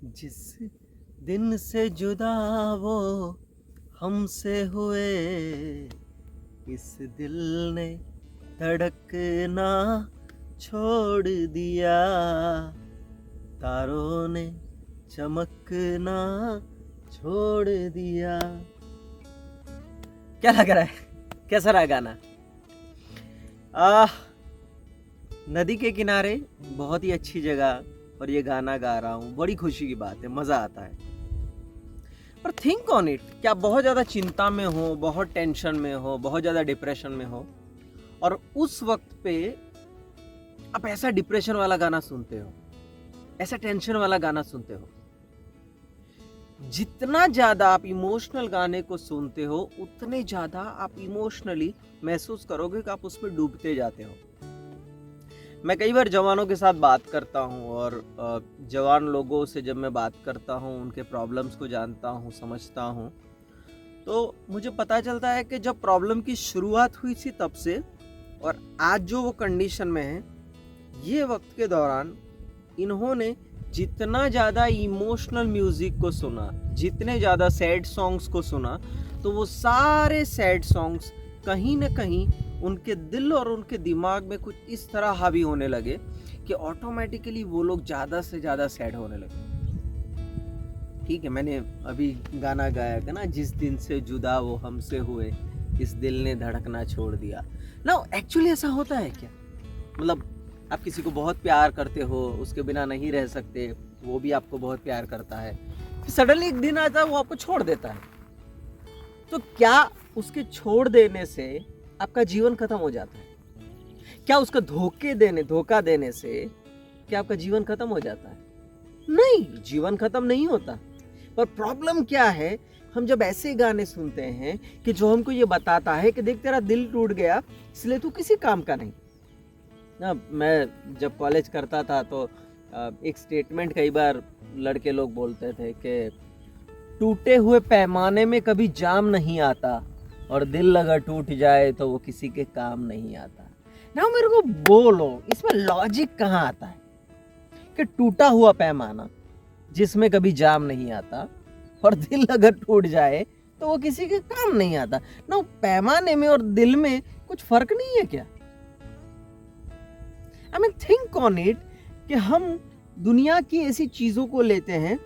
जिस दिन से जुदा वो हमसे हुए, इस दिल ने धड़कना छोड़ दिया, तारों ने चमकना छोड़ दिया। क्या लग रहा है, कैसा रहा गाना? नदी के किनारे बहुत ही अच्छी जगह और ये गाना गा रहा हूँ, बड़ी खुशी की बात है, मजा आता है। पर थिंक ऑन इट, क्या बहुत ज्यादा चिंता में हो, बहुत टेंशन में हो, बहुत ज्यादा डिप्रेशन में हो और उस वक्त पे आप ऐसा डिप्रेशन वाला गाना सुनते हो, ऐसा टेंशन वाला गाना सुनते हो, जितना ज्यादा आप इमोशनल गाने को सुनते हो उतने ज्यादा आप इमोशनली महसूस करोगे कि आप उसमें डूबते जाते हो। मैं कई बार जवानों के साथ बात करता हूँ और जवान लोगों से जब मैं बात करता हूँ, उनके प्रॉब्लम्स को जानता हूँ, समझता हूँ, तो मुझे पता चलता है कि जब प्रॉब्लम की शुरुआत हुई थी तब से और आज जो वो कंडीशन में है, ये वक्त के दौरान इन्होंने जितना ज़्यादा इमोशनल म्यूज़िक को सुना, जितने ज़्यादा सैड सॉन्ग्स को सुना, तो वो सारे सैड सॉन्ग्स कहीं ना कहीं उनके दिल और उनके दिमाग में कुछ इस तरह हावी होने लगे कि ऑटोमेटिकली वो लोग ज़्यादा से ज़्यादा सैड होने लगे। ठीक है, मैंने अभी गाना गाया था ना, जिस दिन से जुदा वो हमसे हुए, इस दिल ने धड़कना छोड़ दिया ना। एक्चुअली ऐसा होता है क्या? मतलब आप किसी को बहुत प्यार करते हो, उसके बिना नहीं रह सकते, वो भी आपको बहुत प्यार करता है, फिर सडनली एक दिन आता है वो आपको छोड़ देता है, तो क्या उसके छोड़ देने से आपका जीवन खत्म हो जाता है? क्या उसका धोखा देने से क्या आपका जीवन खत्म हो जाता है? नहीं, जीवन खत्म नहीं होता। पर प्रॉब्लम क्या है, हम जब ऐसे गाने सुनते हैं कि जो हमको ये बताता है कि देख तेरा दिल टूट गया इसलिए तू किसी काम का नहीं ना। मैं जब कॉलेज करता था तो एक स्टेटमेंट कई बार लड़के लोग बोलते थे कि टूटे हुए पैमाने में कभी जाम नहीं आता और दिल अगर टूट जाए तो वो किसी के काम नहीं आता ना। मेरे को बोलो, इसमें लॉजिक कहाँ आता है कि टूटा हुआ पैमाना जिसमें कभी जाम नहीं आता और दिल अगर टूट जाए तो वो किसी के काम नहीं आता ना। पैमाने में और दिल में कुछ फर्क नहीं है क्या? I mean think on it कि हम दुनिया की ऐसी चीजों को लेते हैं,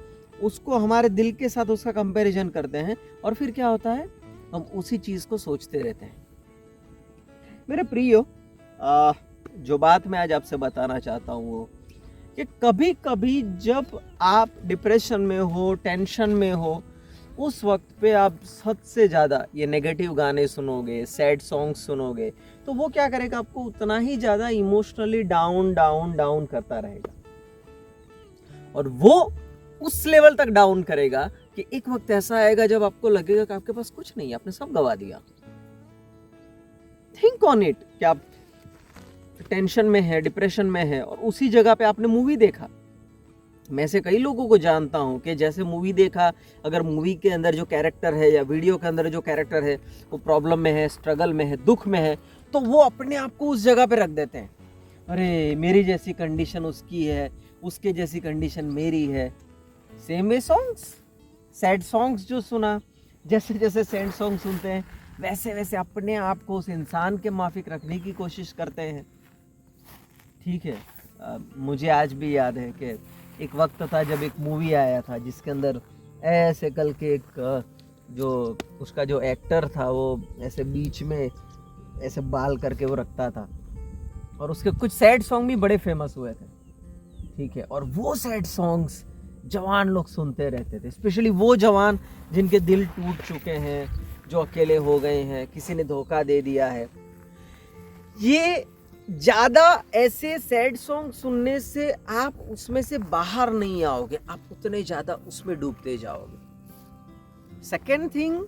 उसको हमारे दिल के साथ उसका कंपैरिजन करते हैं और फिर क्या होता है, हम उसी चीज को सोचते रहते हैं। मेरे प्रियो, जो बात मैं आज आपसे बताना चाहता हूँ वो कि कभी कभी जब आप डिप्रेशन में हो, टेंशन में हो, उस वक्त पे आप हद से ज़्यादा ये नेगेटिव गाने सुनोगे, सैड सॉन्ग सुनोगे, तो वो क्या करेगा, आपको उतना ही ज़्यादा इमोशनली डाउन डाउन डाउन करता रहेगा और वो उस लेवल तक डाउन करेगा कि एक वक्त ऐसा आएगा जब आपको लगेगा कि आपके पास कुछ नहीं है, आपने सब गवा दिया। थिंक ऑन इट कि आप टेंशन में है, डिप्रेशन में है और उसी जगह पे आपने मूवी देखा। मैं से कई लोगों को जानता हूं कि जैसे मूवी देखा, अगर मूवी के अंदर जो कैरेक्टर है या वीडियो के अंदर जो कैरेक्टर है वो प्रॉब्लम में है, स्ट्रगल में है, दुख में है, तो वो अपने आप को उस जगह पे रख देते हैं। अरे मेरी जैसी कंडीशन उसकी है, उसके जैसी कंडीशन मेरी है। Same way songs, sad songs जो सुना, जैसे जैसे सैड सॉन्ग सुनते हैं वैसे वैसे अपने आप को उस इंसान के माफिक रखने की कोशिश करते हैं। ठीक है, मुझे आज भी याद है कि एक वक्त था जब एक मूवी आया था जिसके अंदर ऐसे कल के एक जो उसका जो एक्टर था वो ऐसे बीच में ऐसे बाल करके वो रखता था और उसके कुछ सैड सॉन्ग भी बड़े फेमस हुए थे। ठीक है, और वो सैड सॉन्ग्स जवान लोग सुनते रहते थे, स्पेशली वो जवान जिनके दिल टूट चुके हैं, जो अकेले हो गए हैं, किसी ने धोखा दे दिया है। ये ज्यादा ऐसे सैड सॉन्ग सुनने से आप उसमें से बाहर नहीं आओगे, आप उतने ज्यादा उसमें डूबते जाओगे। सेकेंड थिंग,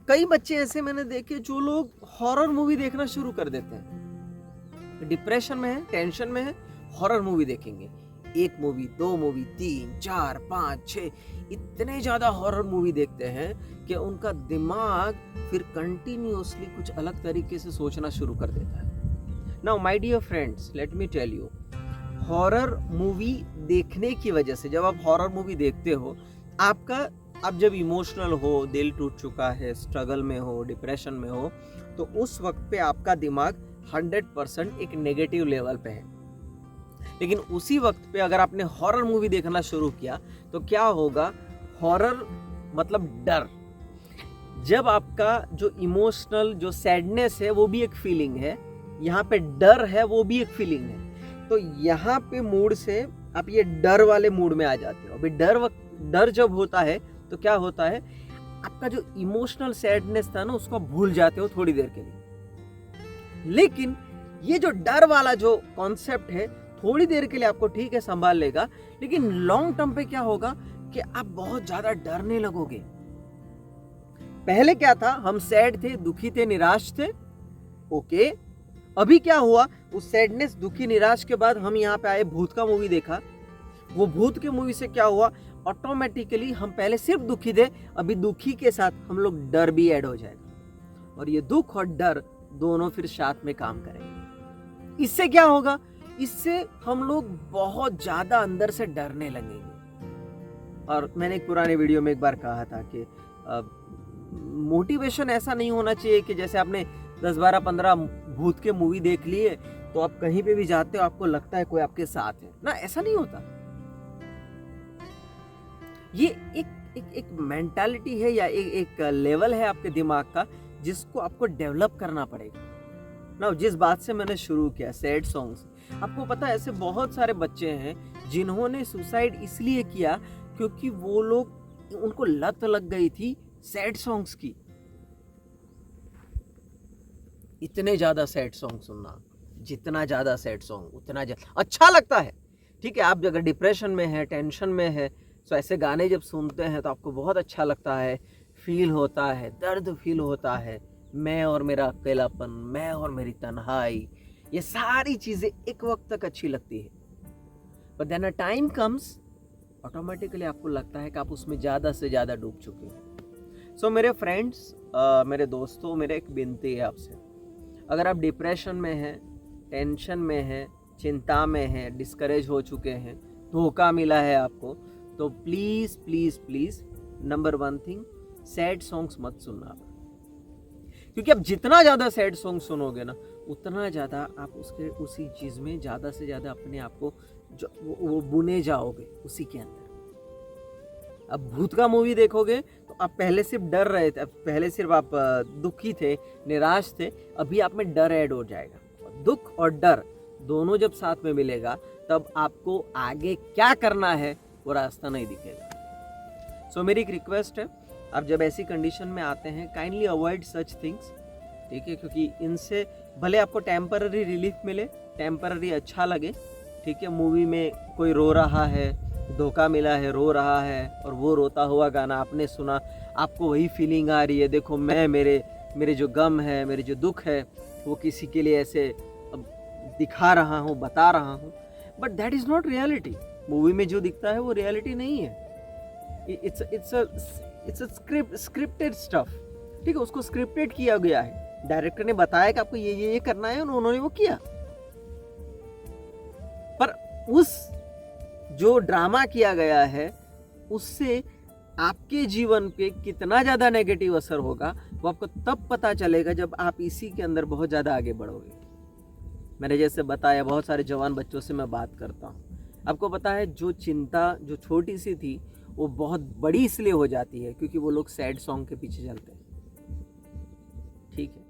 कई बच्चे ऐसे मैंने देखे जो लोग हॉरर मूवी देखना शुरू कर देते हैं। डिप्रेशन में है, टेंशन में है, हॉरर मूवी देखेंगे। एक मूवी, दो मूवी, 3, 4, 5, 6, इतने ज्यादा हॉरर मूवी देखते हैं कि उनका दिमाग फिर कंटिन्यूअसली कुछ अलग तरीके से सोचना शुरू कर देता है। Now, my dear friends, let me tell you, horror movie देखने की वजह से, जब आप हॉरर मूवी देखते हो, आपका आप जब इमोशनल हो, दिल टूट चुका है, स्ट्रगल में हो, डिप्रेशन में हो, तो उस वक्त पे आपका दिमाग 100% एक नेगेटिव लेवल पे है। लेकिन उसी वक्त पे अगर आपने हॉरर मूवी देखना शुरू किया तो क्या होगा, हॉरर मतलब डर। जब आपका जो इमोशनल जो सैडनेस है वो भी एक फीलिंग है, यहाँ पे डर है वो भी एक फीलिंग है, तो यहाँ पे मूड से आप ये डर वाले मूड में आ जाते हो। अभी डर जब होता है तो क्या होता है, आपका जो इमोशनल सैडनेस था ना उसको आप भूल जाते हो थोड़ी देर के लिए। लेकिन ये जो डर वाला जो कॉन्सेप्ट है थोड़ी देर के लिए आपको ठीक है संभाल लेगा, लेकिन लॉन्ग टर्म पे क्या होगा कि आप बहुत ज्यादा डरने लगोगे। पहले क्या था, हम सैड थे, दुखी थे, निराश थे, ओके। अभी क्या हुआ, उस सैडनेस, दुखी, निराश के बाद हम यहाँ पे आए, भूत का मूवी देखा। वो भूत के मूवी से क्या हुआ, ऑटोमेटिकली हम पहले सिर्फ दुखी थे, अभी दुखी के साथ हम लोग डर भी ऐड हो जाएगा, और ये दुख और डर दोनों फिर साथ में काम करेंगे। इससे क्या होगा, इससे हम लोग बहुत ज्यादा अंदर से डरने लगेंगे। और मैंने एक पुराने वीडियो में एक बार कहा था कि मोटिवेशन ऐसा नहीं होना चाहिए कि जैसे आपने 10, 12, 15 भूत के मूवी देख लिए तो आप कहीं पे भी जाते हो आपको लगता है कोई आपके साथ है ना, ऐसा नहीं होता। ये एक मेंटालिटी है या एक लेवल है आपके दिमाग का जिसको आपको डेवलप करना पड़ेगा ना। जिस बात से मैंने शुरू किया, सैड सॉन्ग्स, आपको पता है ऐसे बहुत सारे बच्चे हैं जिन्होंने सुसाइड इसलिए किया क्योंकि वो लोग, उनको लत लग गई थी सैड सॉन्ग्स की। इतने ज्यादा सैड सॉन्ग सुनना, जितना ज्यादा सैड सॉन्ग उतना अच्छा लगता है, ठीक है। आप अगर डिप्रेशन में है, टेंशन में है, तो ऐसे गाने जब सुनते हैं तो आपको बहुत अच्छा लगता है, फील होता है, दर्द फील होता है, मैं और मेरा अकेलापन, मैं और मेरी तन्हाई, ये सारी चीजें एक वक्त तक अच्छी लगती है। But then a time comes, automatically आपको लगता है कि आप उसमें ज़्यादा से ज़्यादा डूब चुके हो। सो मेरे फ्रेंड्स, मेरे दोस्तों, मेरे एक विनती है आपसे, अगर आप डिप्रेशन में हैं, टेंशन में हैं, चिंता में हैं, डिस्करेज हो चुके हैं, धोखा मिला है आपको, तो please please please number 1 thing, sad songs मत सुनना। क्योंकि आप जितना ज़्यादा सैड सॉन्ग सुनोगे ना, उतना ज़्यादा आप उसी चीज़ में ज़्यादा से ज़्यादा अपने आप को वो बुने जाओगे उसी के अंदर। अब भूत का मूवी देखोगे तो आप पहले सिर्फ डर रहे थे, पहले सिर्फ आप दुखी थे, निराश थे, अभी आप में डर ऐड हो जाएगा। दुख और डर दोनों जब साथ में मिलेगा तब आपको आगे क्या करना है वो रास्ता नहीं दिखेगा। सो मेरी एक रिक्वेस्ट है, आप जब ऐसी कंडीशन में आते हैं, काइंडली अवॉइड सच थिंग्स, ठीक है। क्योंकि इनसे भले आपको टेम्पररी रिलीफ मिले, टेम्पररी अच्छा लगे, ठीक है। मूवी में कोई रो रहा है, धोखा मिला है, रो रहा है, और वो रोता हुआ गाना आपने सुना, आपको वही फीलिंग आ रही है, देखो मैं मेरे जो गम है, मेरे जो दुख है, वो किसी के लिए ऐसे दिखा रहा हूँ, बता रहा हूँ, but that is not reality. Movie में जो दिखता है वो रियलिटी नहीं है। इट्स स्क्रिप्टेड स्टफ, ठीक है। उसको स्क्रिप्टेड किया गया है, डायरेक्टर ने बताया कि आपको ये करना है, उन्होंने वो किया। पर उस जो ड्रामा किया गया है उससे आपके जीवन पे कितना ज़्यादा नेगेटिव असर होगा वो आपको तब पता चलेगा जब आप इसी के अंदर बहुत ज़्यादा आगे बढ़ोगे। मैंने जैसे बताया, बहुत सारे जवान बच्चों से मैं बात करता हूँ, आपको पता है जो चिंता जो छोटी सी थी वो बहुत बड़ी इसलिए हो जाती है क्योंकि वो लोग सैड सॉन्ग के पीछे चलते हैं, ठीक है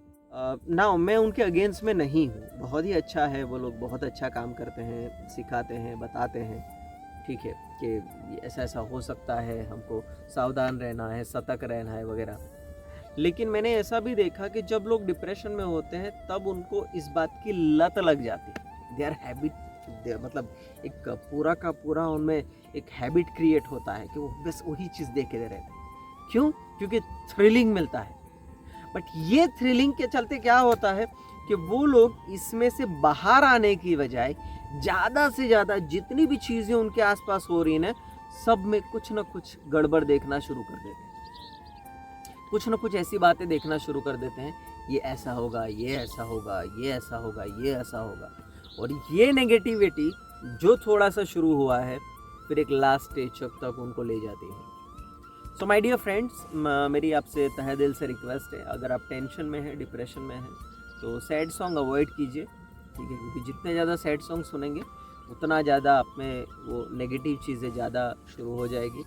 ना। मैं उनके अगेंस्ट में नहीं हूँ, बहुत ही अच्छा है, वो लोग बहुत अच्छा काम करते हैं, सिखाते हैं, बताते हैं, ठीक है, कि ऐसा ऐसा हो सकता है, हमको सावधान रहना है, सतर्क रहना है वगैरह। लेकिन मैंने ऐसा भी देखा कि जब लोग डिप्रेशन में होते हैं तब उनको इस बात की लत लग जाती है, देयर हैबिट, मतलब एक पूरा का पूरा उनमें एक हैबिट क्रिएट होता है कि वो बस वही चीज़ देखे रहते हैं। क्यों? क्योंकि थ्रिलिंग मिलता है। बट ये थ्रिलिंग के चलते क्या होता है कि वो लोग इसमें से बाहर आने की बजाय ज़्यादा से ज़्यादा जितनी भी चीज़ें उनके आसपास हो रही हैं, सब में कुछ ना कुछ गड़बड़ देखना शुरू कर देते हैं, कुछ ना कुछ ऐसी बातें देखना शुरू कर देते हैं, ये ऐसा होगा, ये ऐसा होगा, ये ऐसा होगा, ये ऐसा होगा। और ये नेगेटिविटी जो थोड़ा सा शुरू हुआ है फिर एक लास्ट स्टेज तक उनको ले जाती है। सो माय डियर फ्रेंड्स, मेरी आपसे तहे दिल से रिक्वेस्ट है, अगर आप टेंशन में हैं, डिप्रेशन में हैं, तो सैड सॉन्ग अवॉइड कीजिए, ठीक है, क्योंकि जितने ज़्यादा सैड सॉन्ग सुनेंगे उतना ज़्यादा आप में वो नेगेटिव चीज़ें ज़्यादा शुरू हो जाएगी।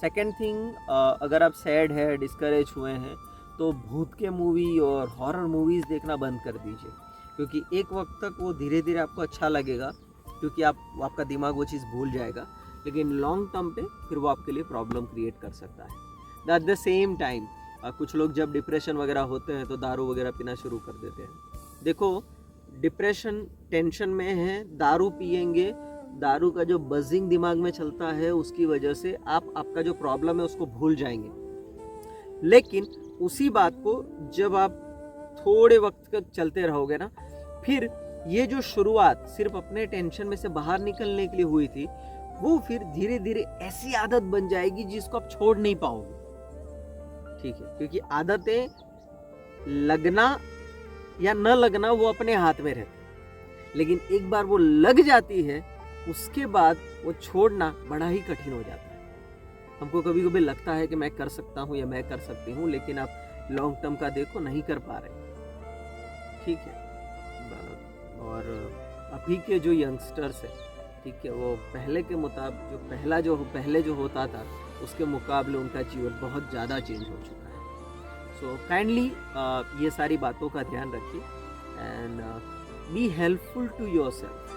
सेकेंड थिंग, अगर आप सैड है, डिस्करेज हुए हैं, तो भूत के मूवी और हॉरर मूवीज़ देखना बंद कर दीजिए, क्योंकि एक वक्त तक वो धीरे धीरे आपको अच्छा लगेगा, क्योंकि आपका दिमाग वो चीज़ भूल जाएगा, लेकिन लॉन्ग टर्म पे फिर वो आपके लिए प्रॉब्लम क्रिएट कर सकता है। एट द सेम टाइम कुछ लोग जब डिप्रेशन वगैरह होते हैं तो दारू वगैरह पीना शुरू कर देते हैं। देखो, डिप्रेशन टेंशन में है, दारू पिएंगे, दारू का जो बजिंग दिमाग में चलता है उसकी वजह से आपका जो प्रॉब्लम है उसको भूल जाएंगे। लेकिन उसी बात को जब आप थोड़े वक्त तक चलते रहोगे ना, फिर ये जो शुरुआत सिर्फ अपने टेंशन में से बाहर निकलने के लिए हुई थी, वो फिर धीरे धीरे ऐसी आदत बन जाएगी जिसको आप छोड़ नहीं पाओगे, ठीक है, क्योंकि आदतें लगना या न लगना वो अपने हाथ में रहती, लेकिन एक बार वो लग जाती है उसके बाद वो छोड़ना बड़ा ही कठिन हो जाता है। हमको कभी कभी लगता है कि मैं कर सकता हूँ या मैं कर सकती हूँ, लेकिन आप लॉन्ग टर्म का देखो, नहीं कर पा रहे, ठीक है। और अभी के जो यंगस्टर्स है, ठीक है, वो पहले के मुताबिक जो पहले जो होता था उसके मुकाबले उनका जीवन बहुत ज़्यादा चेंज हो चुका है। सो काइंडली ये सारी बातों का ध्यान रखिए and be helpful to yourself,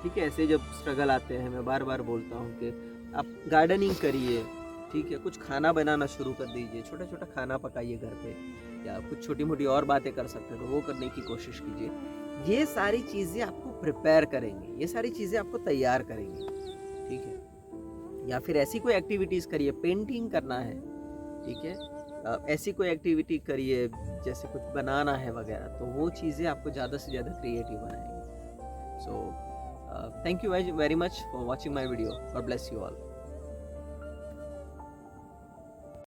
ठीक है। ऐसे जब स्ट्रगल आते हैं, मैं बार बार बोलता हूँ कि आप गार्डनिंग करिए, ठीक है, कुछ खाना बनाना शुरू कर दीजिए, छोटा छोटा खाना पकाइए घर पे, या कुछ छोटी मोटी और बातें कर सकते हैं तो वो करने की कोशिश कीजिए। ये सारी चीज़ें आपको प्रिपेयर करेंगे, ये सारी चीज़ें आपको तैयार करेंगी, ठीक है। या फिर ऐसी कोई एक्टिविटीज़ करिए, पेंटिंग करना है, ठीक है, ऐसी कोई एक्टिविटी करिए जैसे कुछ बनाना है वगैरह, तो वो चीज़ें आपको ज़्यादा से ज़्यादा क्रिएटिव बनाएंगी। So thank you very much for watching my video. God bless you all.